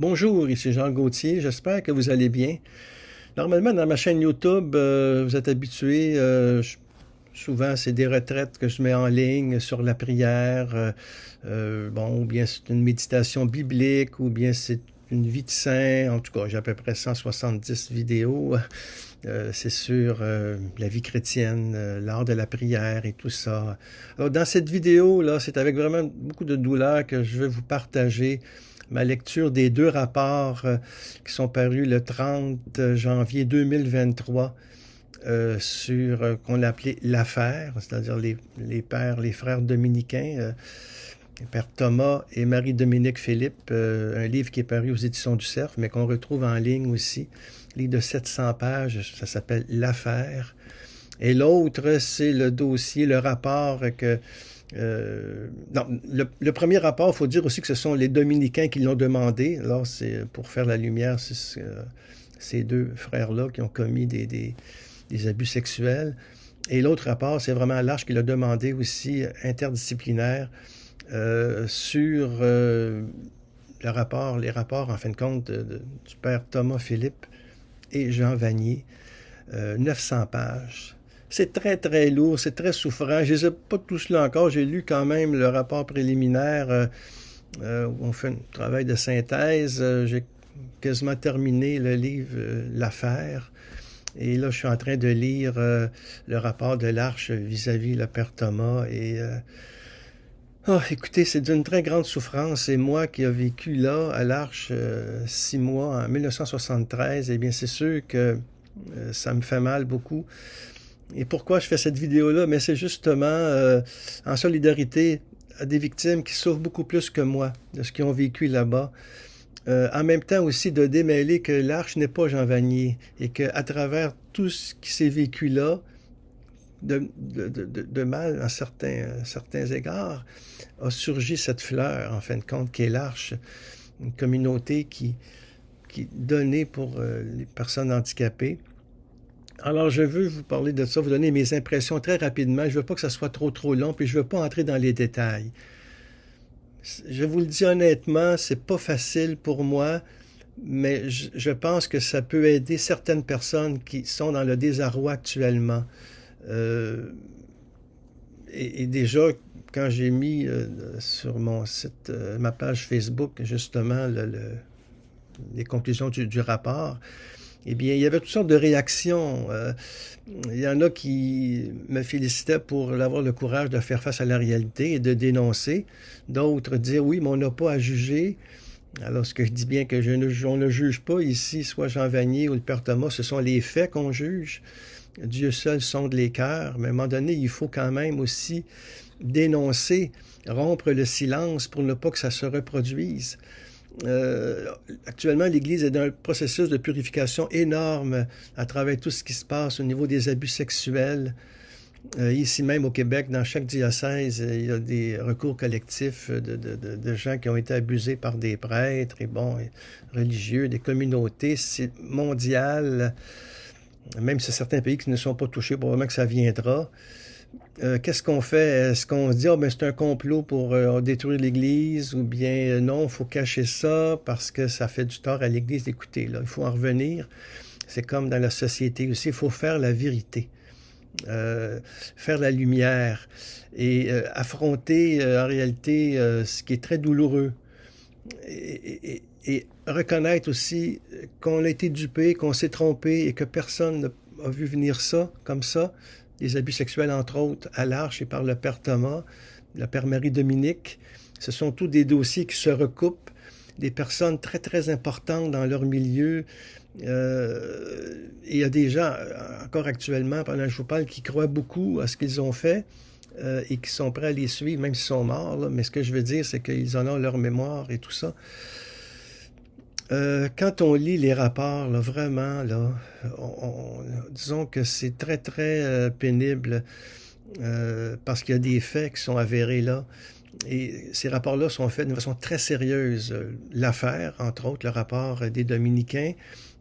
Bonjour, ici Jean Gauthier, j'espère que vous allez bien. Normalement, dans ma chaîne YouTube, vous êtes habitués, souvent c'est des retraites que je mets en ligne sur la prière, bon, ou bien c'est une méditation biblique, ou bien c'est une vie de saint. En tout cas, j'ai à peu près 170 vidéos. C'est sur la vie chrétienne, l'art de la prière et tout ça. Alors, dans cette vidéo-là, c'est avec vraiment beaucoup de douleur que je vais vous partager ma lecture des deux rapports qui sont parus le 30 janvier 2023 sur qu'on a appelé l'affaire, c'est-à-dire les frères dominicains, Père Thomas et Marie-Dominique Philippe, un livre qui est paru aux éditions du Cerf, mais qu'on retrouve en ligne aussi, livre de 700 pages, ça s'appelle l'affaire. Et l'autre, c'est le dossier, le rapport que non, le premier rapport, il faut dire aussi que ce sont les Dominicains qui l'ont demandé. Alors, c'est pour faire la lumière sur ces deux frères-là qui ont commis des abus sexuels. Et l'autre rapport, c'est vraiment l'Arche qui l'a demandé aussi, interdisciplinaire, sur les rapports, en fin de compte, du père Thomas Philippe et Jean Vanier. 900 pages. C'est très, très lourd, c'est très souffrant. Je ne les ai pas tous là encore. J'ai lu quand même le rapport préliminaire où on fait un travail de synthèse. J'ai quasiment terminé le livre L'affaire. Et là, je suis en train de lire le rapport de l'Arche vis-à-vis le père Thomas. Et oh, écoutez, c'est d'une très grande souffrance. Et moi qui ai vécu là, à l'Arche, 6 mois, en 1973, eh bien, c'est sûr que ça me fait mal beaucoup. Et pourquoi je fais cette vidéo-là? Mais c'est justement en solidarité à des victimes qui souffrent beaucoup plus que moi de ce qu'ils ont vécu là-bas. En même temps aussi de démêler que l'Arche n'est pas Jean Vanier et qu'à travers tout ce qui s'est vécu là, de mal à certains égards, a surgi cette fleur, en fin de compte, qui est l'Arche, une communauté qui est donnée pour les personnes handicapées. Alors, je veux vous parler de ça, vous donner mes impressions très rapidement. Je ne veux pas que ça soit trop long, puis je ne veux pas entrer dans les détails. Je vous le dis honnêtement, c'est pas facile pour moi, mais je pense que ça peut aider certaines personnes qui sont dans le désarroi actuellement. Et déjà, quand j'ai mis sur mon site, ma page Facebook, justement, les conclusions du rapport, eh bien, il y avait toutes sortes de réactions. Il y en a qui me félicitaient pour avoir le courage de faire face à la réalité et de dénoncer. D'autres dire, oui, mais on n'a pas à juger. Alors, ce que je dis bien que on ne juge pas ici, soit Jean Vanier ou le Père Thomas, ce sont les faits qu'on juge. Dieu seul sonde les cœurs, mais à un moment donné, il faut quand même aussi dénoncer, rompre le silence pour ne pas que ça se reproduise. Actuellement, l'Église est dans un processus de purification énorme à travers tout ce qui se passe au niveau des abus sexuels. Ici même au Québec, dans chaque diocèse, il y a des recours collectifs de gens qui ont été abusés par des prêtres et religieux, des communautés. C'est mondial, même si certains pays qui ne sont pas touchés, probablement que ça viendra. Qu'est-ce qu'on fait? Est-ce qu'on se dit, ben, c'est un complot pour détruire l'Église? Ou bien, non, il faut cacher ça parce que ça fait du tort à l'Église. Écoutez, là, il faut en revenir. C'est comme dans la société aussi, il faut faire la vérité, faire la lumière et affronter en réalité ce qui est très douloureux. Et reconnaître aussi qu'on a été dupé, qu'on s'est trompé et que personne n'a vu venir ça comme ça. Des abus sexuels, entre autres, à l'Arche et par le Père Thomas, le Père Marie-Dominique. Ce sont tous des dossiers qui se recoupent, des personnes très, très importantes dans leur milieu. Et il y a des gens, encore actuellement, pendant que je vous parle, qui croient beaucoup à ce qu'ils ont fait et qui sont prêts à les suivre, même s'ils sont morts. Là. Mais ce que je veux dire, c'est qu'ils en ont leur mémoire et tout ça. Quand on lit les rapports, là, vraiment, là, disons que c'est très, très pénible parce qu'il y a des faits qui sont avérés là. Et ces rapports-là sont faits d'une façon très sérieuse. L'affaire, entre autres, le rapport des Dominicains,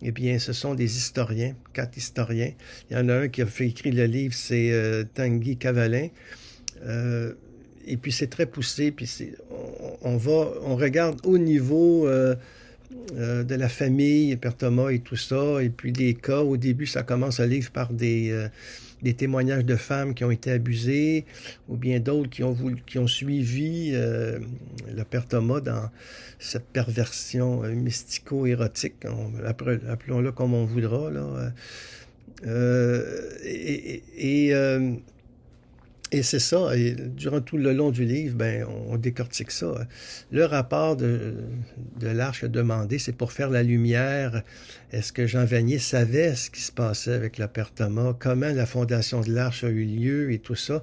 eh bien, ce sont des historiens, 4 historiens. Il y en a un qui a fait écrire le livre, c'est Tanguy Cavalin. Et puis c'est très poussé, puis on regarde au niveau de la famille, Père Thomas et tout ça, et puis des cas. Au début, ça commence le livre par des témoignages de femmes qui ont été abusées, ou bien d'autres qui ont suivi le Père Thomas dans cette perversion mystico-érotique, appelons-le comme on voudra, là. Et c'est ça, et durant tout le long du livre, ben, on décortique ça. Le rapport de l'Arche a demandé, c'est pour faire la lumière. Est-ce que Jean Vanier savait ce qui se passait avec le Père Thomas, comment la fondation de l'Arche a eu lieu et tout ça.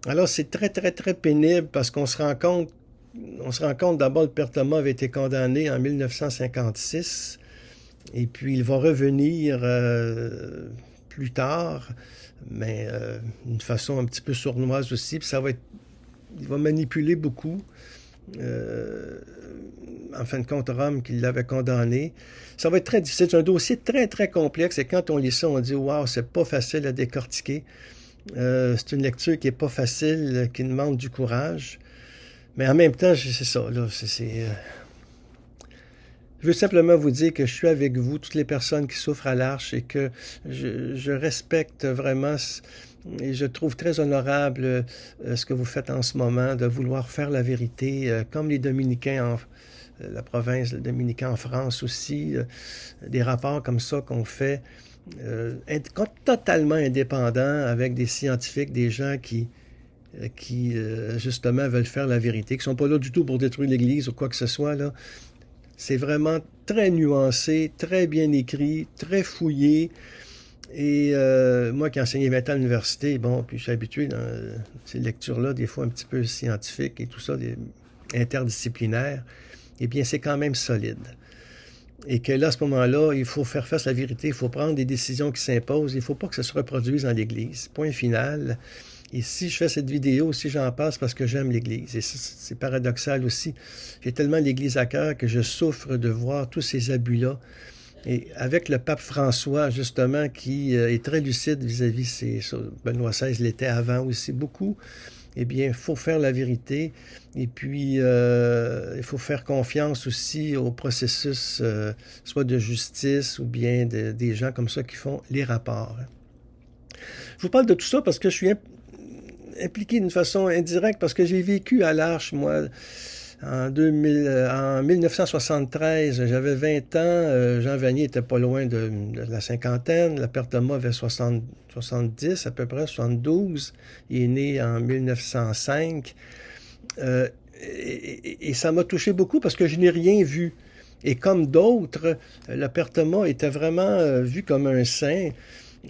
Alors c'est très, très, très pénible parce qu'on se rend compte d'abord, le Père Thomas avait été condamné en 1956, et puis il va revenir plus tard, mais d'une façon un petit peu sournoise aussi, puis il va manipuler beaucoup. En fin de compte, Rome qui l'avait condamné. Ça va être très difficile. C'est un dossier très, très complexe, et quand on lit ça, on dit « Wow, c'est pas facile à décortiquer ». C'est une lecture qui est pas facile, qui demande du courage. Mais en même temps, c'est ça, là, je veux simplement vous dire que je suis avec vous, toutes les personnes qui souffrent à l'Arche, et que je respecte vraiment et je trouve très honorable ce que vous faites en ce moment, de vouloir faire la vérité, comme les Dominicains, la province dominicaine en France aussi, des rapports comme ça qu'on fait, totalement indépendants, avec des scientifiques, des gens qui justement veulent faire la vérité, qui ne sont pas là du tout pour détruire l'Église ou quoi que ce soit, là. C'est vraiment très nuancé, très bien écrit, très fouillé. Et moi qui ai enseigné 20 ans à l'université, bon, puis je suis habitué dans ces lectures-là, des fois un petit peu scientifiques et tout ça, interdisciplinaires, eh bien, c'est quand même solide. Et que là, à ce moment-là, il faut faire face à la vérité, il faut prendre des décisions qui s'imposent, il ne faut pas que ça se reproduise dans l'Église. Point final. Et si je fais cette vidéo, si j'en passe parce que j'aime l'Église, et c'est paradoxal aussi, j'ai tellement l'Église à cœur que je souffre de voir tous ces abus-là. Et avec le pape François, justement, qui est très lucide vis-à-vis Benoît XVI l'était avant aussi beaucoup, eh bien, il faut faire la vérité, et puis il faut faire confiance aussi au processus, soit de justice ou bien des gens comme ça qui font les rapports. Je vous parle de tout ça parce que je suis impliqué d'une façon indirecte, parce que j'ai vécu à l'Arche, moi, en 1973, j'avais 20 ans, Jean Vanier était pas loin de la cinquantaine, le Père Thomas avait 70 à peu près, 72, il est né en 1905, et ça m'a touché beaucoup parce que je n'ai rien vu. Et comme d'autres, le Père Thomas était vraiment vu comme un saint,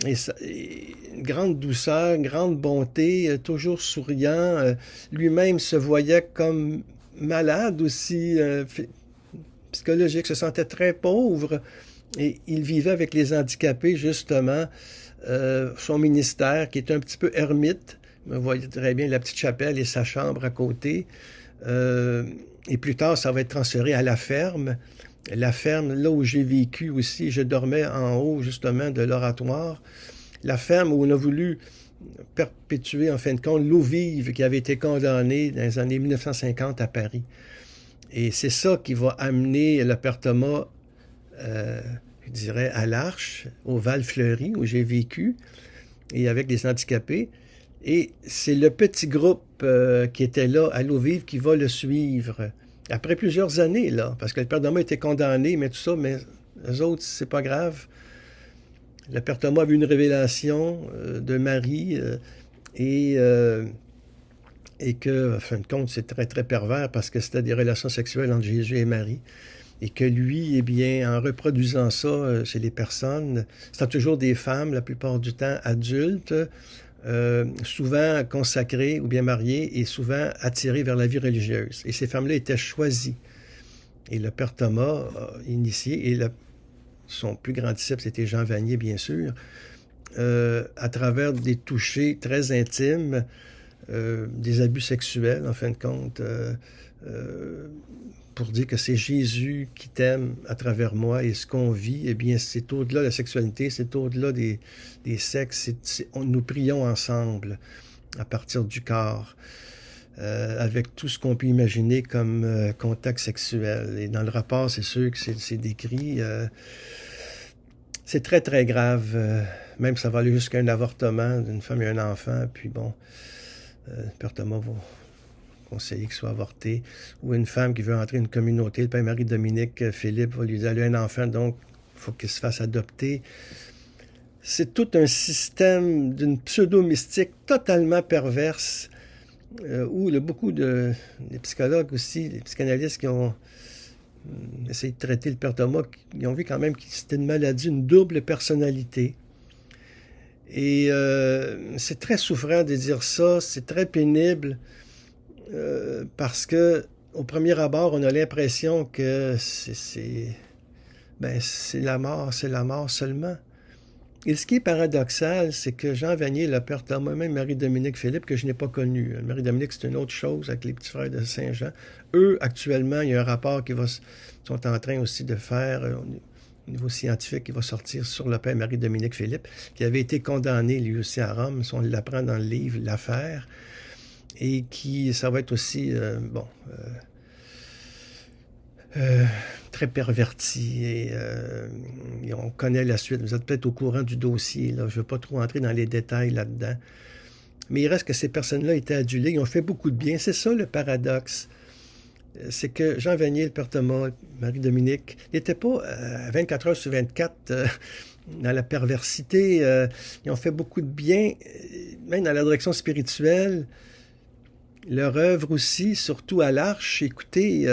une grande douceur, une grande bonté, toujours souriant. Lui-même se voyait comme malade aussi, psychologique, se sentait très pauvre, et il vivait avec les handicapés, justement. Son ministère, qui est un petit peu ermite, vous voyez très bien la petite chapelle et sa chambre à côté. Et plus tard, ça va être transféré à la ferme. La ferme, là où j'ai vécu aussi, je dormais en haut justement de l'oratoire. La ferme où on a voulu perpétuer en fin de compte l'eau vive qui avait été condamnée dans les années 1950 à Paris. Et c'est ça qui va amener le Père Thomas, je dirais, à l'Arche, au Val-Fleury, où j'ai vécu, et avec des handicapés. Et c'est le petit groupe qui était là à l'eau vive qui va le suivre. Après plusieurs années, là, parce que le Père Thomas était condamné, mais tout ça, mais eux autres, c'est pas grave. Le Père Thomas a eu une révélation de Marie et que, en fin de compte, c'est très, très pervers parce que c'était des relations sexuelles entre Jésus et Marie. Et que lui, eh bien, en reproduisant ça chez les personnes, c'est toujours des femmes, la plupart du temps adultes, souvent consacrées ou bien mariées et souvent attirées vers la vie religieuse. Et ces femmes-là étaient choisies. Et le Père Thomas a initié, et son plus grand disciple, c'était Jean Vanier, bien sûr, à travers des touchés très intimes, des abus sexuels, en fin de compte, pour dire que c'est Jésus qui t'aime à travers moi, et ce qu'on vit, eh bien, c'est au-delà de la sexualité, c'est au-delà des sexes, nous prions ensemble à partir du corps. avec tout ce qu'on peut imaginer comme contact sexuel. Et dans le rapport, c'est sûr que c'est décrit. C'est très, très grave. Même ça va aller jusqu'à un avortement d'une femme et un enfant. Puis bon, le Père Thomas va conseiller qu'il soit avorté. Ou une femme qui veut entrer dans une communauté. Le Père Marie-Dominique Philippe va lui dire, elle a un enfant, donc il faut qu'il se fasse adopter. C'est tout un système d'une pseudo-mystique totalement perverse où il y a beaucoup de psychologues aussi, des psychanalystes qui ont essayé de traiter le Père Thomas, ils ont vu quand même que c'était une maladie, une double personnalité. Et c'est très souffrant de dire ça, c'est très pénible parce que au premier abord, on a l'impression que c'est la mort seulement. Et ce qui est paradoxal, c'est que Jean Vanier, le Père Thomas, même Marie-Dominique Philippe, que je n'ai pas connu. Marie-Dominique, c'est une autre chose avec les petits frères de Saint-Jean. Eux, actuellement, il y a un rapport qu'ils sont en train aussi de faire au niveau scientifique qui va sortir sur le Père Marie-Dominique Philippe, qui avait été condamné lui aussi à Rome, on l'apprend dans le livre L'Affaire, et qui, ça va être aussi, très perverti et on connaît la suite. Vous êtes peut-être au courant du dossier, là. Je ne veux pas trop entrer dans les détails là-dedans. Mais il reste que ces personnes-là étaient adulées, ils ont fait beaucoup de bien. C'est ça le paradoxe. C'est que Jean Vanier, le Père Thomas, Marie-Dominique, n'étaient pas 24 heures sur 24 dans la perversité. Ils ont fait beaucoup de bien, même dans la direction spirituelle. Leur œuvre aussi, surtout à l'Arche, écoutez...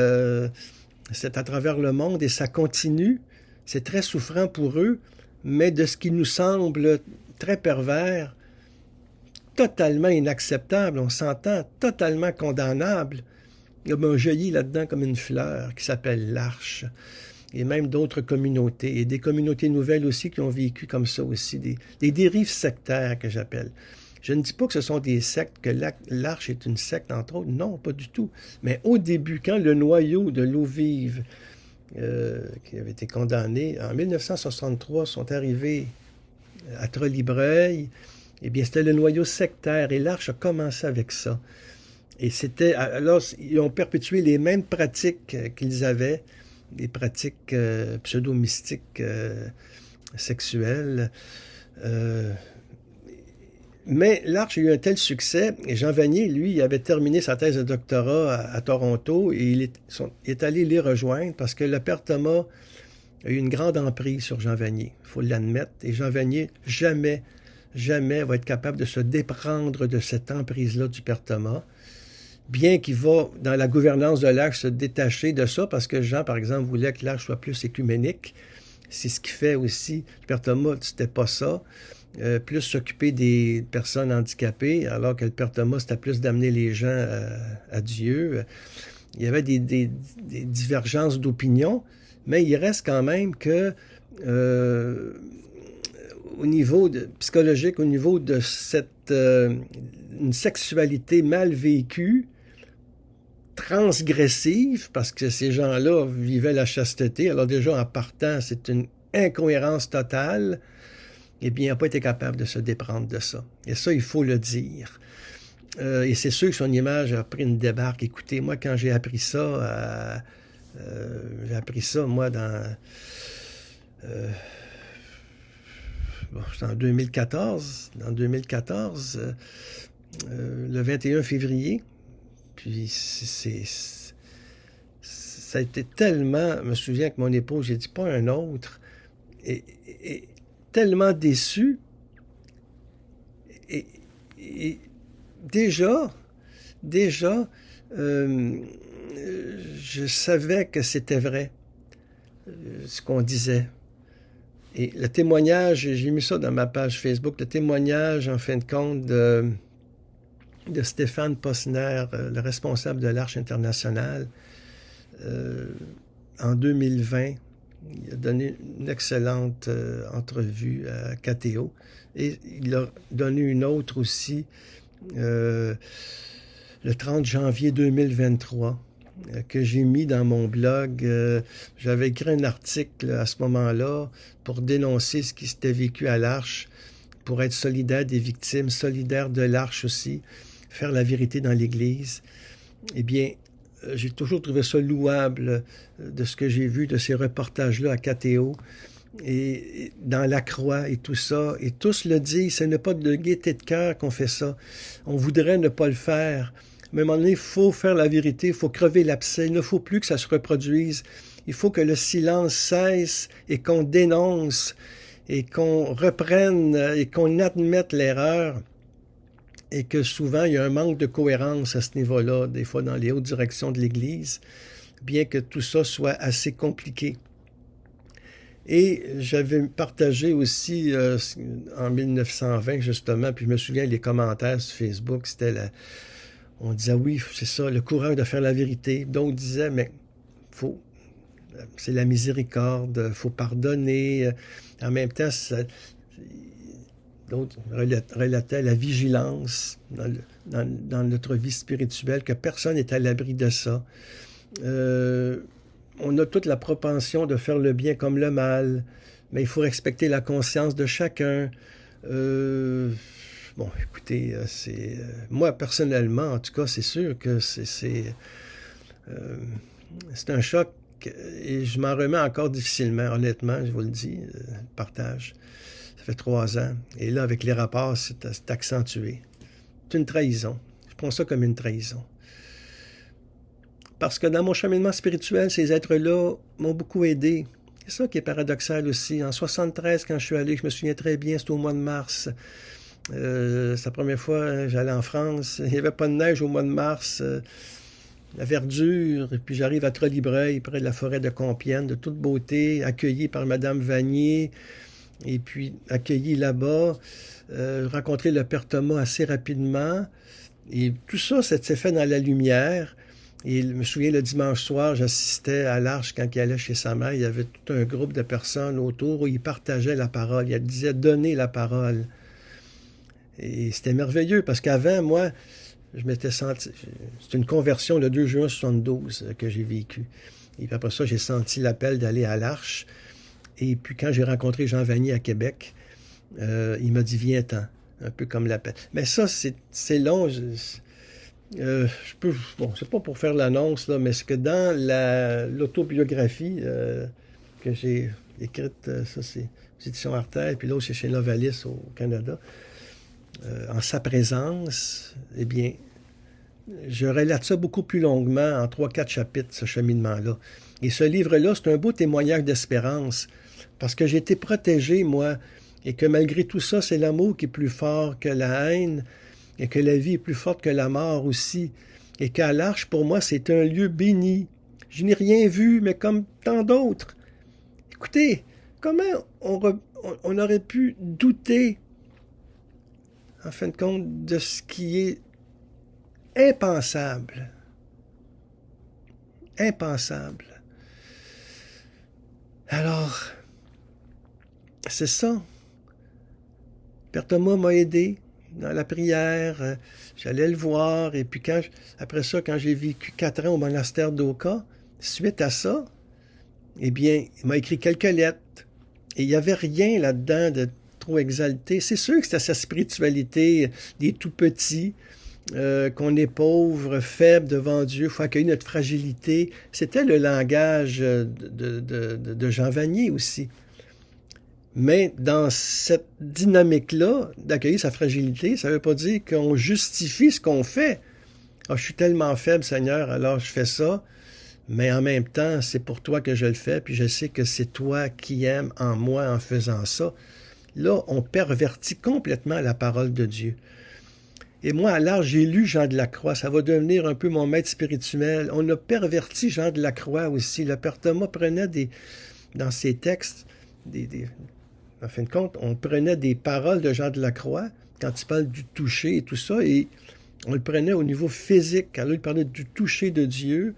c'est à travers le monde et ça continue. C'est très souffrant pour eux, mais de ce qui nous semble très pervers, totalement inacceptable, on s'entend, totalement condamnable. Il y a un jailli là-dedans comme une fleur qui s'appelle l'Arche. Et même d'autres communautés, et des communautés nouvelles aussi qui ont vécu comme ça aussi, des dérives sectaires que j'appelle. Je ne dis pas que ce sont des sectes, que l'Arche est une secte, entre autres. Non, pas du tout. Mais au début, quand le noyau de l'eau vive, qui avait été condamné, en 1963, sont arrivés à Trollibreuil, eh bien, c'était le noyau sectaire. Et l'Arche a commencé avec ça. Et c'était... Alors, ils ont perpétué les mêmes pratiques qu'ils avaient, des pratiques pseudo-mystiques sexuelles. Mais l'Arche a eu un tel succès, et Jean Vanier, lui, il avait terminé sa thèse de doctorat à Toronto, et il est allé les rejoindre parce que le Père Thomas a eu une grande emprise sur Jean Vanier, il faut l'admettre, et Jean Vanier, jamais va être capable de se déprendre de cette emprise-là du Père Thomas, bien qu'il va, dans la gouvernance de l'Arche, se détacher de ça, parce que Jean, par exemple, voulait que l'Arche soit plus écuménique. C'est ce qui fait aussi, le Père Thomas, c'était pas ça. Plus s'occuper des personnes handicapées, alors que le Père Thomas, c'était plus d'amener les gens à Dieu. Il y avait des divergences d'opinion, mais il reste quand même que au niveau psychologique, au niveau de une sexualité mal vécue, transgressive, parce que ces gens-là vivaient la chasteté, alors déjà en partant, c'est une incohérence totale. Eh bien, il n'a pas été capable de se déprendre de ça. Et ça, il faut le dire. Et c'est sûr que son image a pris une débarque. Écoutez, moi, quand j'ai appris ça, moi, c'était en 2014. En 2014, le 21 février. Puis, ça a été tellement... Je me souviens que mon épouse, j'ai dit pas un autre. Et tellement déçu. Et déjà, je savais que c'était vrai, ce qu'on disait. Et le témoignage, j'ai mis ça dans ma page Facebook, le témoignage, en fin de compte, de Stéphane Posner, le responsable de l'Arche internationale, en 2020. Il a donné une excellente entrevue à KTO. Et il a donné une autre aussi le 30 janvier 2023 que j'ai mis dans mon blog. J'avais écrit un article à ce moment-là pour dénoncer ce qui s'était vécu à l'Arche, pour être solidaire des victimes, solidaire de l'Arche aussi. faire la vérité dans l'Église. Eh bien, j'ai toujours trouvé ça louable de ce que j'ai vu de ces reportages-là à KTO et dans la croix et tout ça. Et tous le disent, ce n'est pas de gaieté de cœur qu'on fait ça. On voudrait ne pas le faire. Mais à un moment donné, il faut faire la vérité, il faut crever l'abcès. Il ne faut plus que ça se reproduise. Il faut que le silence cesse et qu'on dénonce et qu'on reprenne et qu'on admette l'erreur. Et que souvent, il y a un manque de cohérence à ce niveau-là, des fois dans les hautes directions de l'Église, bien que tout ça soit assez compliqué. Et j'avais partagé aussi en 1920, justement, puis je me souviens, les commentaires sur Facebook, on disait, oui, c'est ça, le courage de faire la vérité. D'autres disaient, mais c'est la miséricorde, il faut pardonner. En même temps, d'autres relataient la vigilance dans notre vie spirituelle, que personne n'est à l'abri de ça. On a toute la propension de faire le bien comme le mal, mais il faut respecter la conscience de chacun. Bon, écoutez, moi, personnellement, en tout cas, c'est sûr que c'est un choc et je m'en remets encore difficilement, honnêtement, je vous le dis, partage. Ça fait 3 ans. Et là, avec les rapports, c'est accentué. C'est une trahison. Je prends ça comme une trahison. Parce que dans mon cheminement spirituel, ces êtres-là m'ont beaucoup aidé. C'est ça qui est paradoxal aussi. En 73, quand je suis allé, je me souviens très bien, c'était au mois de mars. C'est la première fois que j'allais en France. Il n'y avait pas de neige au mois de mars. La verdure. Et puis j'arrive à Trolibreuil, près de la forêt de Compiègne, de toute beauté, accueilli par Madame Vanier. Et puis accueilli là-bas, rencontré le père Thomas assez rapidement. Et tout ça, ça s'est fait dans la lumière. Et je me souviens, le dimanche soir, j'assistais à l'Arche quand il allait chez sa mère. Il y avait tout un groupe de personnes autour où il partageait la parole. Il disait « Donnez la parole ». Et c'était merveilleux parce qu'avant, moi, je m'étais senti... C'est une conversion le 2 juin 72 que j'ai vécue. Et puis après ça, j'ai senti l'appel d'aller à l'Arche. Et puis quand j'ai rencontré Jean Vanier à Québec, il m'a dit « Viens-t'en », un peu comme l'appel. Mais ça, c'est long. Bon, c'est pas pour faire l'annonce, là, mais c'est que dans l'autobiographie que j'ai écrite, ça c'est aux éditions Artère, puis l'autre c'est chez Novalis au Canada, en sa présence, eh bien, je relate ça beaucoup plus longuement, en 3-4 chapitres, ce cheminement-là. Et ce livre-là, c'est un beau témoignage d'espérance, parce que j'ai été protégé, moi, et que malgré tout ça, c'est l'amour qui est plus fort que la haine, et que la vie est plus forte que la mort aussi, et qu'à l'Arche, pour moi, c'est un lieu béni. Je n'ai rien vu, mais comme tant d'autres. Écoutez, comment on aurait pu douter, en fin de compte, de ce qui est impensable? Impensable. Alors, c'est ça. Père Thomas m'a aidé dans la prière, j'allais le voir, et puis après ça, quand j'ai vécu 4 ans au monastère d'Oka, suite à ça, eh bien, il m'a écrit quelques lettres, et il n'y avait rien là-dedans de trop exalté. C'est sûr que c'était sa spiritualité des tout-petits, qu'on est pauvre, faible devant Dieu, il faut accueillir notre fragilité. C'était le langage de Jean Vanier aussi. Mais dans cette dynamique-là, d'accueillir sa fragilité, ça ne veut pas dire qu'on justifie ce qu'on fait. Ah, je suis tellement faible, Seigneur, alors je fais ça. Mais en même temps, c'est pour toi que je le fais, puis je sais que c'est toi qui aimes en moi en faisant ça. Là, on pervertit complètement la parole de Dieu. Et moi, alors, j'ai lu Jean de la Croix. Ça va devenir un peu mon maître spirituel. On a perverti Jean de la Croix aussi. Le père Thomas prenait dans ses textes, en fin de compte, on prenait des paroles de Jean de la Croix, quand il parle du toucher et tout ça, et on le prenait au niveau physique. Alors, il parlait du toucher de Dieu.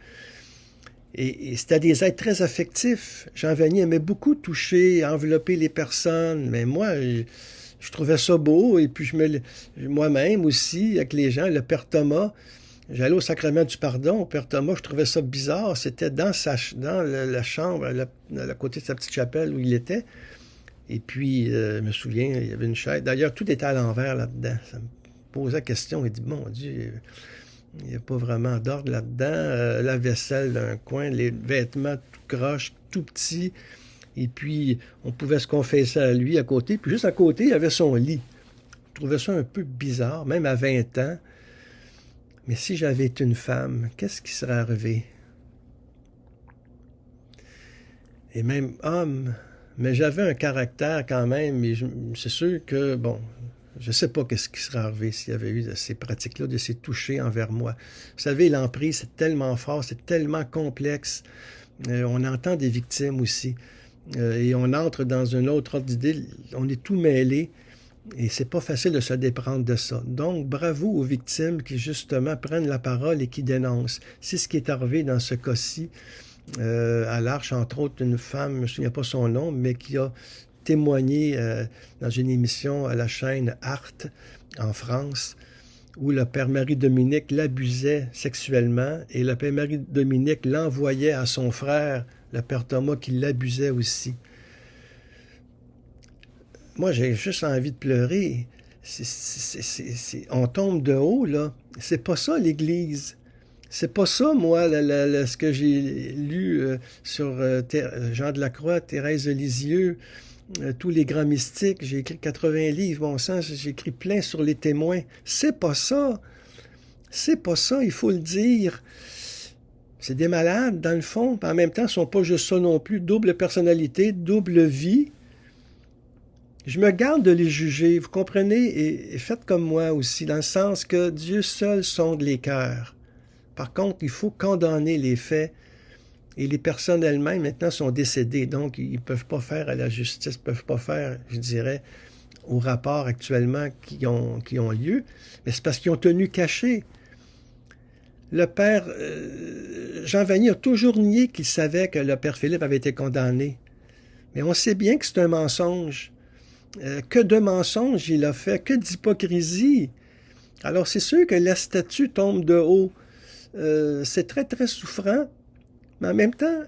Et c'était des êtres très affectifs. Jean Vanier aimait beaucoup toucher, envelopper les personnes. Mais moi, je trouvais ça beau. Et puis, moi-même aussi, avec les gens, le père Thomas, j'allais au sacrement du pardon. Au père Thomas, je trouvais ça bizarre. C'était dans la chambre, à côté de sa petite chapelle où il était. Et puis, je me souviens, il y avait une chaise. D'ailleurs, tout était à l'envers là-dedans. pose la question, il dit, mon Dieu, il n'y a pas vraiment d'ordre là-dedans. La vaisselle d'un coin, les vêtements tout croche, tout petits. Et puis, on pouvait se confesser à lui à côté. Puis juste à côté, il y avait son lit. Je trouvais ça un peu bizarre, même à 20 ans. Mais si j'avais été une femme, qu'est-ce qui serait arrivé? Et même homme, mais j'avais un caractère quand même, et c'est sûr que, bon, je ne sais pas qu'est-ce qui serait arrivé s'il y avait eu de ces pratiques-là, de ces touchés envers moi. Vous savez, l'emprise, c'est tellement fort, c'est tellement complexe. On entend des victimes aussi. Et on entre dans un autre ordre d'idée. On est tout mêlé. Et c'est pas facile de se déprendre de ça. Donc, bravo aux victimes qui, justement, prennent la parole et qui dénoncent. C'est ce qui est arrivé dans ce cas-ci. À l'Arche, entre autres, une femme, je ne me souviens pas son nom, mais qui a témoigné dans une émission à la chaîne Arte en France, où le père Marie-Dominique l'abusait sexuellement et le père Marie-Dominique l'envoyait à son frère, le père Thomas, qui l'abusait aussi. Moi, j'ai juste envie de pleurer. On tombe de haut, là. C'est pas ça, l'Église. C'est pas ça, moi, ce que j'ai lu sur Jean de la Croix, Thérèse de Lisieux, tous les grands mystiques. J'ai écrit 80 livres, bon sang, j'ai écrit plein sur les témoins. C'est pas ça. C'est pas ça, il faut le dire. C'est des malades, dans le fond. En même temps, ils ne sont pas juste ça non plus. Double personnalité, double vie. Je me garde de les juger, vous comprenez? Et faites comme moi aussi, dans le sens que Dieu seul sonde les cœurs. Par contre, il faut condamner les faits. Et les personnes elles-mêmes, maintenant, sont décédées. Donc, ils ne peuvent pas faire à la justice, ne peuvent pas faire, je dirais, aux rapports actuellement qui ont lieu. Mais c'est parce qu'ils ont tenu caché. Le père Jean Vanier a toujours nié qu'il savait que le père Philippe avait été condamné. Mais on sait bien que c'est un mensonge. Que de mensonges il a fait, que d'hypocrisie. Alors c'est sûr que la statue tombe de haut. C'est très, très souffrant. Mais en même temps,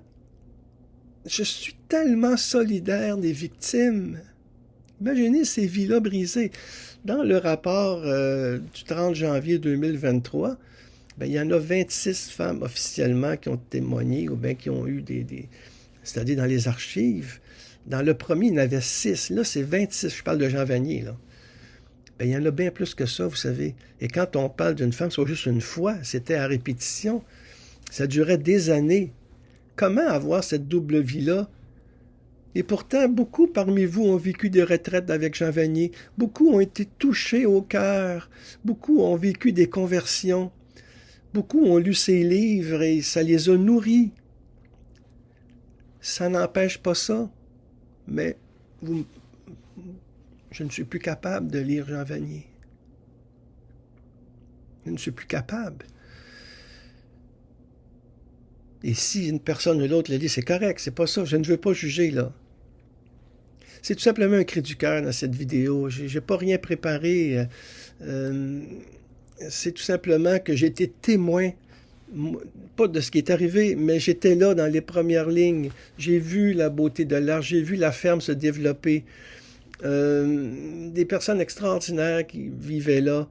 je suis tellement solidaire des victimes. Imaginez ces vies-là brisées. Dans le rapport du 30 janvier 2023, ben, il y en a 26 femmes officiellement qui ont témoigné ou bien qui ont eu c'est-à-dire dans les archives. Dans le premier, il y en avait 6. Là, c'est 26. Je parle de Jean Vanier, là. Ben, il y en a bien plus que ça, vous savez. Et quand on parle d'une femme, c'est juste une fois. C'était à répétition. Ça durait des années. Comment avoir cette double vie-là? Et pourtant, beaucoup parmi vous ont vécu des retraites avec Jean Vanier. Beaucoup ont été touchés au cœur. Beaucoup ont vécu des conversions. Beaucoup ont lu ses livres et ça les a nourris. Ça n'empêche pas ça. Mais je ne suis plus capable de lire Jean Vanier. Je ne suis plus capable. Et si une personne ou l'autre le dit, c'est correct, c'est pas ça, je ne veux pas juger, là. C'est tout simplement un cri du cœur dans cette vidéo. J'ai pas rien préparé. C'est tout simplement que j'ai été témoin, pas de ce qui est arrivé, mais j'étais là dans les premières lignes. J'ai vu la beauté de l'art, j'ai vu la ferme se développer. Des personnes extraordinaires qui vivaient là.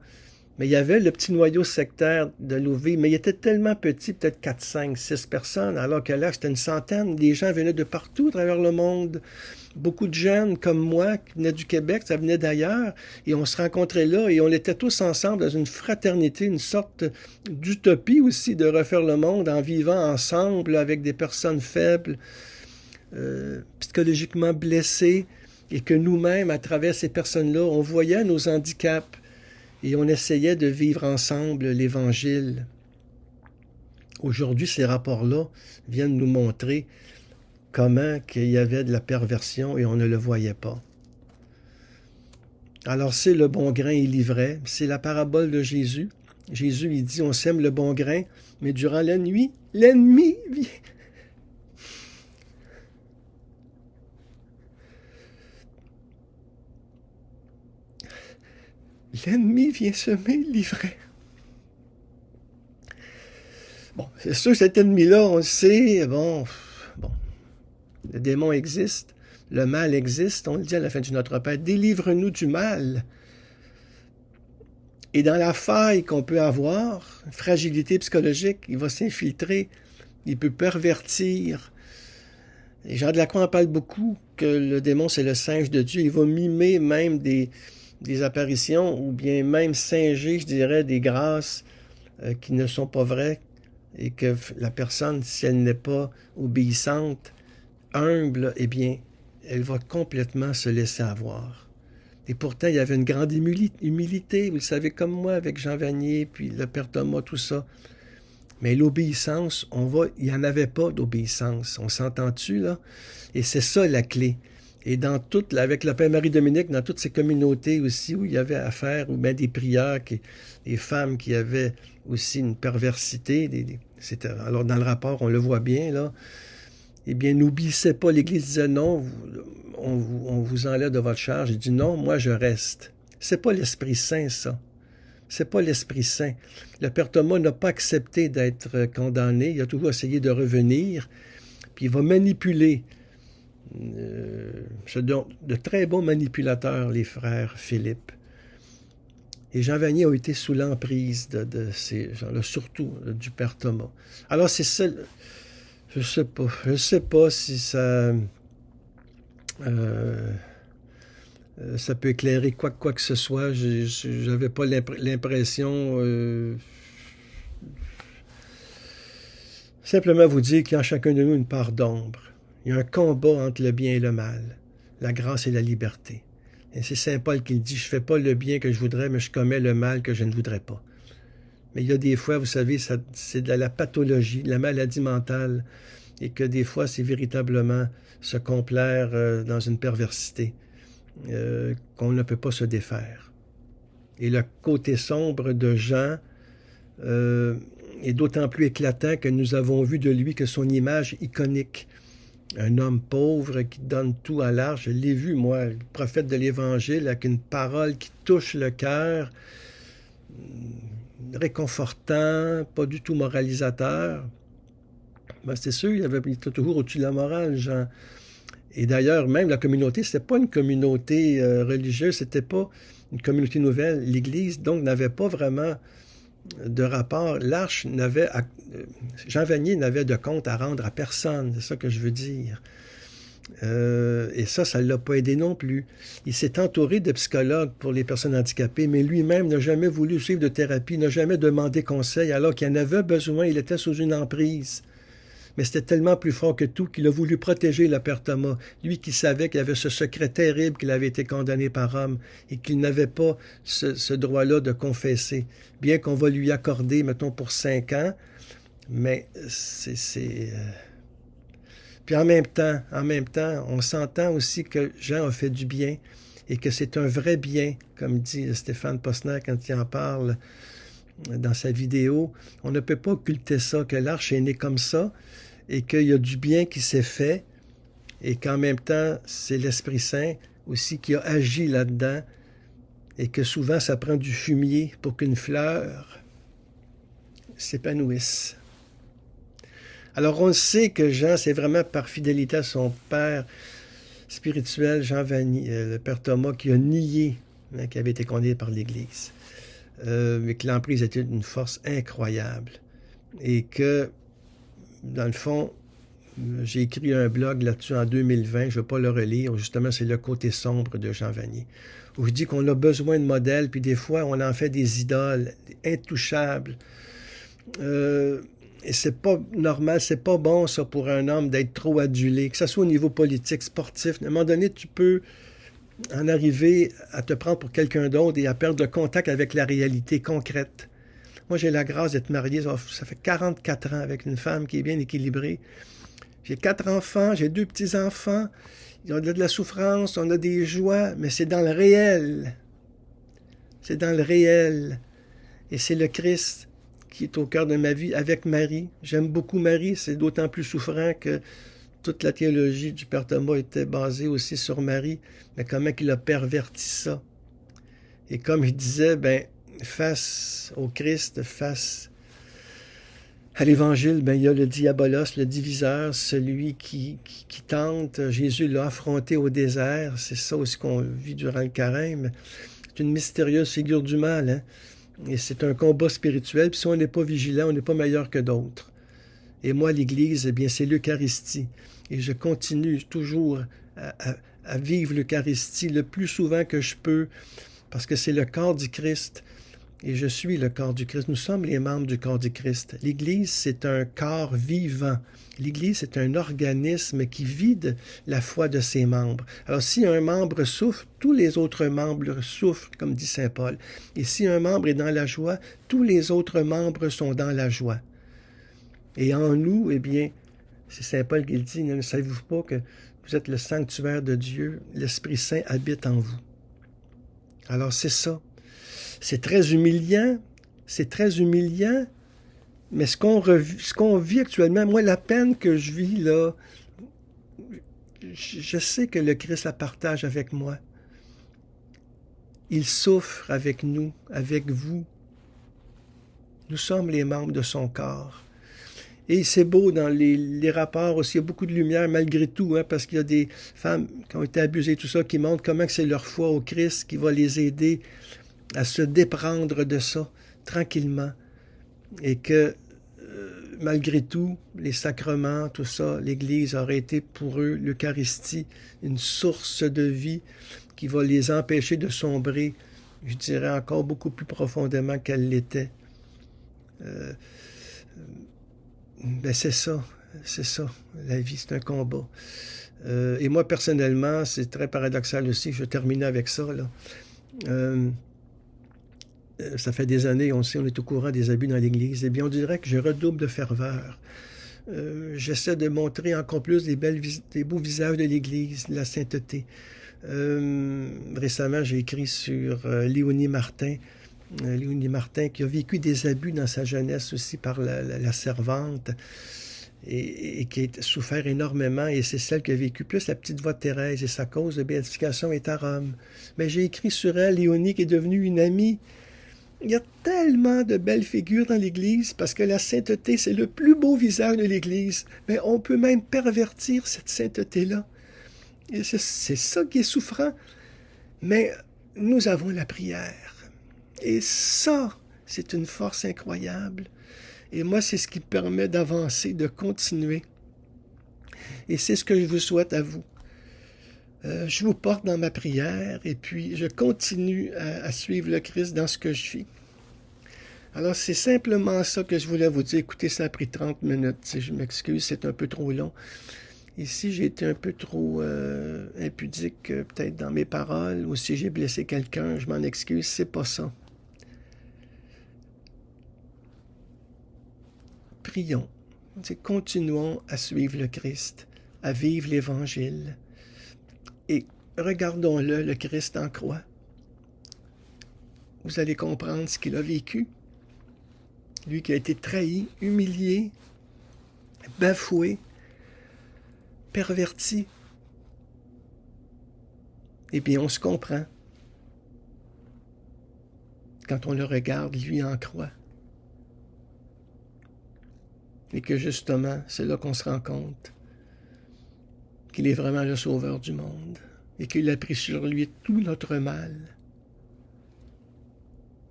Mais il y avait le petit noyau sectaire de Louviers, mais il était tellement petit, peut-être 4, 5, 6 personnes, alors que là, c'était une centaine. Les gens venaient de partout à travers le monde. Beaucoup de jeunes comme moi, qui venaient du Québec, ça venait d'ailleurs, et on se rencontrait là, et on était tous ensemble dans une fraternité, une sorte d'utopie aussi de refaire le monde en vivant ensemble avec des personnes faibles, psychologiquement blessées, et que nous-mêmes, à travers ces personnes-là, on voyait nos handicaps, et on essayait de vivre ensemble l'Évangile. Aujourd'hui, ces rapports-là viennent nous montrer comment qu'il y avait de la perversion et on ne le voyait pas. Alors, c'est le bon grain et l'ivraie. C'est la parabole de Jésus. Jésus, il dit, on sème le bon grain, mais durant la nuit, l'ennemi vient. L'ennemi vient semer l'ivraie. Bon, c'est sûr que cet ennemi-là, on le sait, bon, le démon existe, le mal existe, on le dit à la fin du Notre Père, délivre-nous du mal. Et dans la faille qu'on peut avoir, fragilité psychologique, il va s'infiltrer, il peut pervertir. Et Jean de la Croix en parle beaucoup, que le démon, c'est le singe de Dieu. Il va mimer même des apparitions, ou bien même singer, je dirais, des grâces qui ne sont pas vraies, et que la personne, si elle n'est pas obéissante, humble, eh bien, elle va complètement se laisser avoir. Et pourtant, il y avait une grande humilité, vous le savez, comme moi, avec Jean Vanier, puis le Père Thomas, tout ça. Mais l'obéissance, il n'y en avait pas d'obéissance. On s'entend-tu, là? Et c'est ça la clé. Et avec le Père Marie-Dominique, dans toutes ces communautés aussi où il y avait à faire, ou bien des prières, des femmes qui avaient aussi une perversité, alors dans le rapport, on le voit bien, là, eh bien, n'obéissez pas. L'Église disait non, on vous enlève de votre charge. Il dit non, moi je reste. C'est pas l'Esprit Saint, ça. C'est pas l'Esprit Saint. Le Père Thomas n'a pas accepté d'être condamné. Il a toujours essayé de revenir. Puis il va manipuler. De très bons manipulateurs, les frères Philippe. Et Jean Vanier a été sous l'emprise de ces gens-là, surtout du Père Thomas. Alors c'est ça. Je sais pas si ça peut éclairer quoi que ce soit. J'avais pas l'impression. Simplement vous dire qu'il y a en chacun de nous une part d'ombre. Il y a un combat entre le bien et le mal, la grâce et la liberté. Et c'est Saint Paul qui le dit, je fais pas le bien que je voudrais, mais je commets le mal que je ne voudrais pas. Mais il y a des fois, vous savez, c'est de la pathologie, de la maladie mentale, et que des fois, c'est véritablement se complaire dans une perversité qu'on ne peut pas se défaire. Et le côté sombre de Jean est d'autant plus éclatant que nous avons vu de lui que son image iconique, un homme pauvre qui donne tout à l'arche, je l'ai vu, moi, le prophète de l'Évangile, avec une parole qui touche le cœur, réconfortant, pas du tout moralisateur. Ben, c'est sûr, il était toujours au-dessus de la morale, Jean. Et d'ailleurs, même la communauté, c'était pas une communauté religieuse, c'était pas une communauté nouvelle. L'Église, donc, n'avait pas vraiment de rapport. L'Arche n'avait... Jean Vanier n'avait de compte à rendre à personne, c'est ça que je veux dire. Et ça ne l'a pas aidé non plus. Il s'est entouré de psychologues pour les personnes handicapées, mais lui-même n'a jamais voulu suivre de thérapie, n'a jamais demandé conseil, alors qu'il en avait besoin, il était sous une emprise. Mais c'était tellement plus fort que tout qu'il a voulu protéger le Père Thomas, lui qui savait qu'il avait ce secret terrible qu'il avait été condamné par Rome et qu'il n'avait pas ce droit-là de confesser, bien qu'on va lui accorder, mettons, pour 5 ans, mais Puis en même temps, on s'entend aussi que Jean a fait du bien et que c'est un vrai bien, comme dit Stéphane Posner quand il en parle dans sa vidéo. On ne peut pas occulter ça, que l'Arche est née comme ça et qu'il y a du bien qui s'est fait et qu'en même temps, c'est l'Esprit Saint aussi qui a agi là-dedans et que souvent, ça prend du fumier pour qu'une fleur s'épanouisse. Alors, on sait que Jean, c'est vraiment par fidélité à son père spirituel, Jean Vanier, le Père Thomas, qui a nié qui avait été condamné par l'Église. Mais que l'emprise était d'une force incroyable. Et que, dans le fond, j'ai écrit un blog là-dessus en 2020, je ne vais pas le relire, justement, c'est le côté sombre de Jean Vanier, où je dis qu'on a besoin de modèles, puis des fois, on en fait des idoles intouchables. Et c'est pas normal, c'est pas bon, ça, pour un homme d'être trop adulé, que ce soit au niveau politique, sportif. À un moment donné, tu peux en arriver à te prendre pour quelqu'un d'autre et à perdre le contact avec la réalité concrète. Moi, j'ai la grâce d'être marié, ça fait 44 ans avec une femme qui est bien équilibrée. J'ai 4 enfants, j'ai 2 petits-enfants. On a de la souffrance, on a des joies, mais c'est dans le réel. C'est dans le réel. Et c'est le Christ qui est au cœur de ma vie avec Marie. J'aime beaucoup Marie, c'est d'autant plus souffrant que toute la théologie du Père Thomas était basée aussi sur Marie, mais comment il a perverti ça. Et comme je disais, face au Christ, face à l'Évangile, il y a le diabolos, le diviseur, celui qui tente. Jésus l'a affronté au désert. C'est ça aussi qu'on vit durant le carême. C'est une mystérieuse figure du mal, hein? Et c'est un combat spirituel, puis si on n'est pas vigilant, on n'est pas meilleur que d'autres. Et moi, l'Église, eh bien, c'est l'Eucharistie. Et je continue toujours à vivre l'Eucharistie le plus souvent que je peux, parce que c'est le corps du Christ. Et je suis le corps du Christ. Nous sommes les membres du corps du Christ. L'Église, c'est un corps vivant. L'Église, c'est un organisme qui vide la foi de ses membres. Alors, si un membre souffre, tous les autres membres souffrent, comme dit saint Paul. Et si un membre est dans la joie, tous les autres membres sont dans la joie. Et en nous, eh bien, c'est saint Paul qui le dit, ne savez-vous pas que vous êtes le sanctuaire de Dieu, l'Esprit Saint habite en vous. Alors, c'est ça. C'est très humiliant, mais ce qu'on vit actuellement, moi, la peine que je vis, là, je sais que le Christ la partage avec moi. Il souffre avec nous, avec vous. Nous sommes les membres de son corps. Et c'est beau dans les rapports aussi, il y a beaucoup de lumière malgré tout, hein, parce qu'il y a des femmes qui ont été abusées, tout ça, qui montrent comment c'est leur foi au Christ qui va les aider à se déprendre de ça tranquillement. Et que malgré tout, les sacrements, tout ça, l'Église aurait été pour eux, l'Eucharistie, une source de vie qui va les empêcher de sombrer, je dirais encore beaucoup plus profondément qu'elle l'était. Ben c'est ça, la vie c'est un combat. Et moi personnellement, c'est très paradoxal aussi, je vais terminer avec ça, là. Ça fait des années, on sait, on est au courant des abus dans l'Église, eh bien on dirait que je redouble de ferveur. J'essaie de montrer encore plus les beaux visages de l'Église, de la sainteté. Récemment, j'ai écrit sur Léonie Martin, qui a vécu des abus dans sa jeunesse aussi par la servante et qui a souffert énormément, et c'est celle qui a vécu plus la petite voix de Thérèse, et sa cause de béatification est à Rome. Mais j'ai écrit sur elle, Léonie, qui est devenue une amie. Il y a tellement de belles figures dans l'Église, parce que la sainteté, c'est le plus beau visage de l'Église. Mais on peut même pervertir cette sainteté-là. Et c'est ça qui est souffrant. Mais nous avons la prière. Et ça, c'est une force incroyable. Et moi, c'est ce qui me permet d'avancer, de continuer. Et c'est ce que je vous souhaite à vous. Je vous porte dans ma prière et puis je continue à suivre le Christ dans ce que je vis. Alors, c'est simplement ça que je voulais vous dire. Écoutez, ça a pris 30 minutes. Je m'excuse, c'est un peu trop long. Ici, j'ai été un peu trop impudique, peut-être dans mes paroles, ou si j'ai blessé quelqu'un, je m'en excuse, c'est pas ça. Prions. Continuons à suivre le Christ, à vivre l'Évangile. Et regardons-le, le Christ en croix. Vous allez comprendre ce qu'il a vécu. Lui qui a été trahi, humilié, bafoué, perverti. Eh bien, on se comprend quand on le regarde, lui en croix. Et que justement, c'est là qu'on se rend compte qu'il est vraiment le sauveur du monde et qu'il a pris sur lui tout notre mal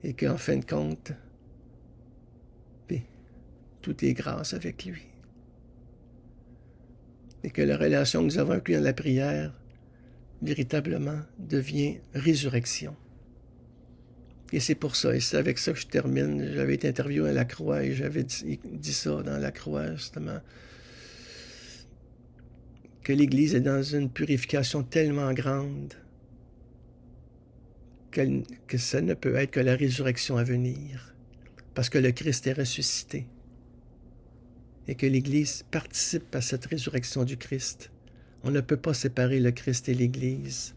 et qu'en fin de compte, tout est grâce avec lui. Et que la relation que nous avons avec lui dans la prière, véritablement, devient résurrection. Et c'est pour ça, et c'est avec ça que je termine. J'avais été interviewé à la Croix et j'avais dit ça dans la Croix, justement, que l'Église est dans une purification tellement grande que ça ne peut être que la résurrection à venir, parce que le Christ est ressuscité, et que l'Église participe à cette résurrection du Christ. On ne peut pas séparer le Christ et l'Église,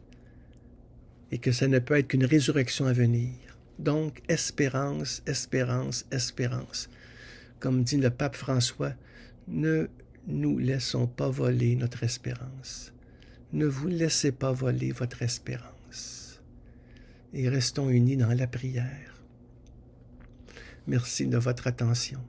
et que ça ne peut être qu'une résurrection à venir. Donc, espérance, espérance, espérance. Comme dit le pape François, ne nous laissons pas voler notre espérance. Ne vous laissez pas voler votre espérance. Et restons unis dans la prière. Merci de votre attention.